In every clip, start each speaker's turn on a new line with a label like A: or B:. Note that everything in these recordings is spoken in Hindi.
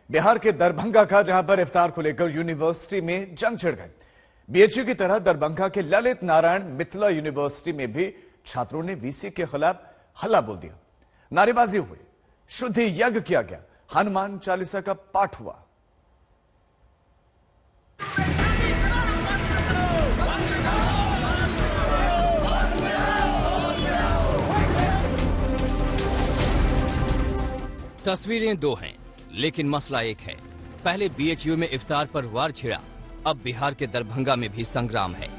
A: बिहार के दरभंगा का, जहां पर इफ्तार को लेकर यूनिवर्सिटी में जंग छिड़ गई। बीएचयू की तरह दरभंगा के ललित नारायण मिथिला यूनिवर्सिटी में भी छात्रों ने वीसी के खिलाफ हल्ला बोल दिया। नारेबाजी हुई, शुद्धि यज्ञ किया गया, हनुमान चालीसा का पाठ हुआ।
B: तस्वीरें दो हैं, लेकिन मसला एक है। पहले बीएचयू में इफ्तार पर वार छिड़ा, अब बिहार के दरभंगा में भी संग्राम है।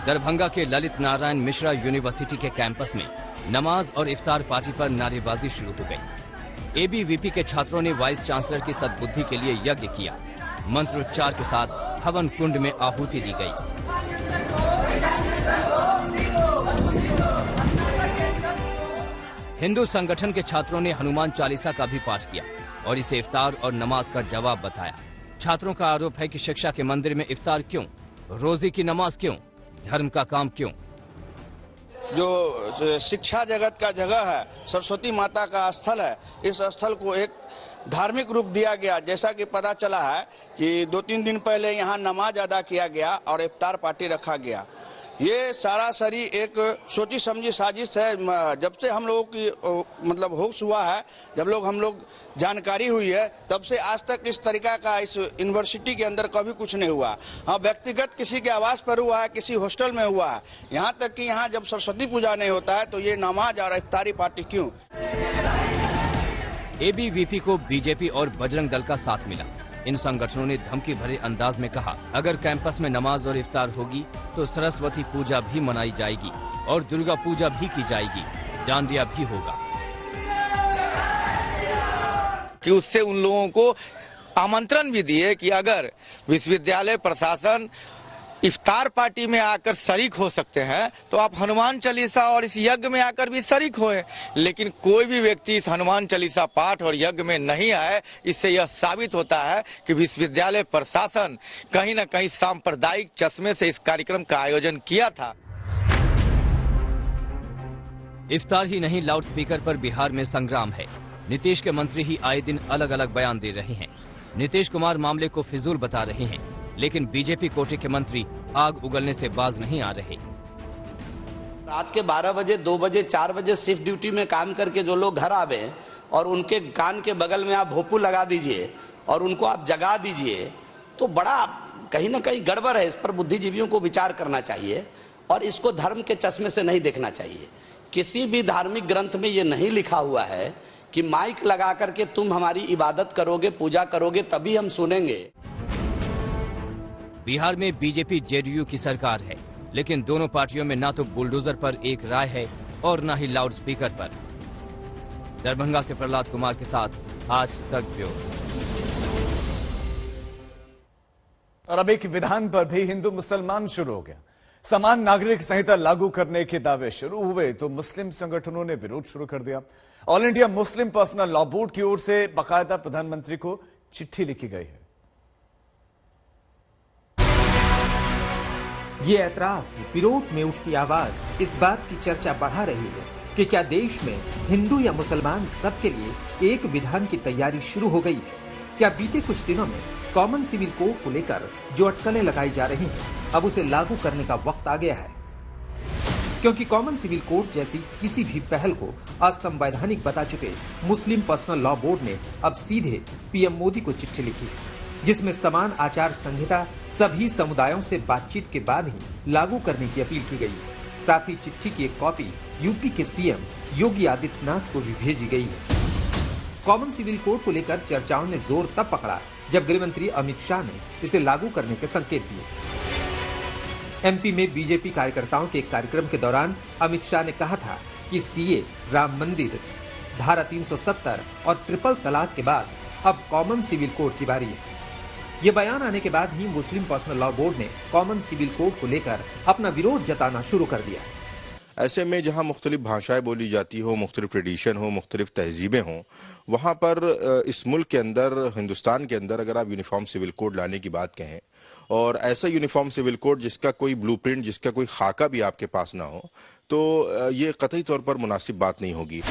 B: दरभंगा के ललित नारायण मिश्रा यूनिवर्सिटी के कैंपस में नमाज और इफ्तार पार्टी पर नारेबाजी शुरू हो गई। एबीवीपी के छात्रों ने वाइस चांसलर की सद्बुद्धि के लिए यज्ञ किया। मंत्रोच्चार के साथ हवन कुंड में आहुति दी गई। हिंदू संगठन के छात्रों ने हनुमान चालीसा का भी पाठ किया और इसे इफ्तार और नमाज का जवाब बताया। छात्रों का आरोप है कि शिक्षा के मंदिर में इफ्तार क्यों, रोजी की नमाज क्यों, धर्म का काम क्यों।
C: जो शिक्षा जगत का जगह है, सरस्वती माता का स्थल है, इस स्थल को एक धार्मिक रूप दिया गया। जैसा कि पता चला है कि 2-3 दिन पहले यहाँ नमाज अदा किया गया और इफ्तार पार्टी रखा गया। ये सरासरी एक सोची समझी साजिश है। जब से हम लोगों की मतलब होश हुआ है, जब हम लोग जानकारी हुई है, तब से आज तक इस तरीका का इस यूनिवर्सिटी के अंदर कभी कुछ नहीं हुआ। हाँ, व्यक्तिगत किसी के आवास पर हुआ है, किसी हॉस्टल में हुआ है। यहाँ तक कि यहाँ जब सरस्वती पूजा नहीं होता है तो ये नमाज और इफ्तारी पार्टी क्यों।
B: एबीवीपी को बीजेपी और बजरंग दल का साथ मिला। इन संगठनों ने धमकी भरे अंदाज में कहा, अगर कैंपस में नमाज और इफ्तार होगी तो सरस्वती पूजा भी मनाई जाएगी और दुर्गा पूजा भी की जाएगी, डांडिया भी होगा।
D: कि उससे उन लोगों को आमंत्रण भी दिए कि अगर विश्वविद्यालय प्रशासन इफ्तार पार्टी में आकर शरीक हो सकते हैं तो आप हनुमान चालीसा और इस यज्ञ में आकर भी शरीक होए। लेकिन कोई भी व्यक्ति इस हनुमान चालीसा पाठ और यज्ञ में नहीं आए। इससे यह साबित होता है कि विश्वविद्यालय प्रशासन कहीं न कहीं सांप्रदायिक चश्मे से इस कार्यक्रम का आयोजन किया था।
B: इफ्तार ही नहीं, लाउड स्पीकर पर बिहार में संग्राम है। नीतीश के मंत्री ही आए दिन अलग अलग बयान दे रहे हैं। नीतीश कुमार मामले को फिजूल बता रहे हैं, लेकिन बीजेपी कोटे के मंत्री आग उगलने से बाज नहीं आ रहे।
E: रात के 12 बजे, 2 बजे, 4 बजे शिफ्ट ड्यूटी में काम करके जो लोग घर आवे और उनके कान के बगल में आप भोपू लगा दीजिए और उनको आप जगा दीजिए, तो बड़ा कहीं ना कहीं गड़बड़ है। इस पर बुद्धिजीवियों को विचार करना चाहिए और इसको धर्म के चश्मे से नहीं देखना चाहिए। किसी भी धार्मिक ग्रंथ में ये नहीं लिखा हुआ है कि माइक लगा करके तुम हमारी इबादत करोगे, पूजा करोगे, तभी हम सुनेंगे।
B: बिहार में बीजेपी जेडीयू की सरकार है, लेकिन दोनों पार्टियों में ना तो बुलडोजर पर एक राय है और न ही लाउड स्पीकर पर। दरभंगा से प्रहलाद कुमार के साथ आज तक ब्यूरो।
A: और अब एक विधान पर भी हिंदू मुसलमान शुरू हो गया। समान नागरिक संहिता लागू करने के दावे शुरू हुए तो मुस्लिम संगठनों ने विरोध शुरू कर दिया। All India Muslim personal law board की ओर से बाकायदा प्रधानमंत्री को चिट्ठी लिखी गई है।
F: ये ऐतराज, विरोध में उठती आवाज इस बात की चर्चा बढ़ा रही है कि क्या देश में हिंदू या मुसलमान सबके लिए एक विधान की तैयारी शुरू हो गई है। क्या बीते कुछ दिनों में कॉमन सिविल कोड को लेकर जो अटकलें लगाई जा रही हैं, अब उसे लागू करने का वक्त आ गया है। क्योंकि कॉमन सिविल कोड जैसी किसी भी पहल को असंवैधानिक बता चुके मुस्लिम पर्सनल लॉ बोर्ड ने अब सीधे पीएम मोदी को चिट्ठी लिखी, जिसमें समान आचार संहिता सभी समुदायों से बातचीत के बाद ही लागू करने की अपील की गई। साथ ही चिट्ठी की एक कॉपी यूपी के सीएम योगी आदित्यनाथ को भी भेजी गई है। कॉमन सिविल कोड को लेकर चर्चाओं ने जोर तब पकड़ा जब गृह मंत्री अमित शाह ने इसे लागू करने के संकेत दिए। एमपी में बीजेपी कार्यकर्ताओं के एक कार्यक्रम के दौरान अमित शाह ने कहा था कि सीए, राम मंदिर, धारा 370 और ट्रिपल तलाक के बाद अब कॉमन सिविल कोड की बारी है। ये बयान आने के बाद ही मुस्लिम पर्सनल लॉ बोर्ड ने कॉमन सिविल कोड को लेकर अपना विरोध जताना शुरू कर दिया।
G: ऐसे में जहां मुख्तलिफ भाषाएं बोली जाती हो, मुख्तलिफ ट्रेडिशन हो, मुख्तलिफ तहजीबें हों, वहां पर इस मुल्क के अंदर, हिंदुस्तान के अंदर अगर आप यूनिफॉर्म सिविल कोड लाने की बात कहें और ऐसा यूनिफॉर्म सिविल कोड जिसका कोई ब्लूप्रिंट, जिसका कोई खाका भी आपके पास ना हो, तो ये कतई तौर पर मुनासिब बात नहीं होगी।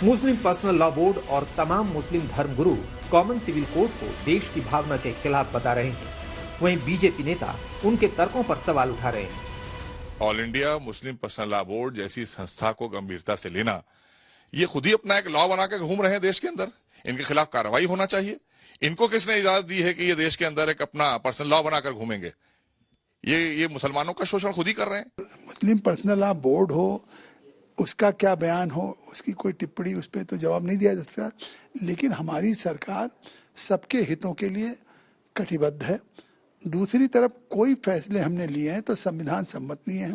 F: मुस्लिम पर्सनल लॉ बोर्ड और तमाम मुस्लिम धर्मगुरु कॉमन सिविल कोड को देश की भावना के खिलाफ बता रहे हैं। वहीं बीजेपी नेता उनके तर्कों पर सवाल उठा रहे हैं।
H: All India Muslim personal law board जैसी संस्था को गंभीरता से लेना, ये खुद ही अपना एक लॉ बना के घूम रहे हैं देश के अंदर। इनके खिलाफ कार्रवाई होना चाहिए। इनको किसने इजाजत दी है कि ये देश के अंदर एक अपना पर्सनल लॉ बनाकर घूमेंगे? ये मुसलमानों का शोषण खुद ही कर रहे हैं।
I: मुस्लिम पर्सनल लॉ बोर्ड हो, उसका क्या बयान हो, उसकी कोई टिप्पणी, उस पर तो जवाब नहीं दिया जा सकता। लेकिन हमारी सरकार सबके हितों के लिए कटिबद्ध है। दूसरी तरफ कोई फैसले हमने लिए हैं तो संविधान सम्मत नहीं है।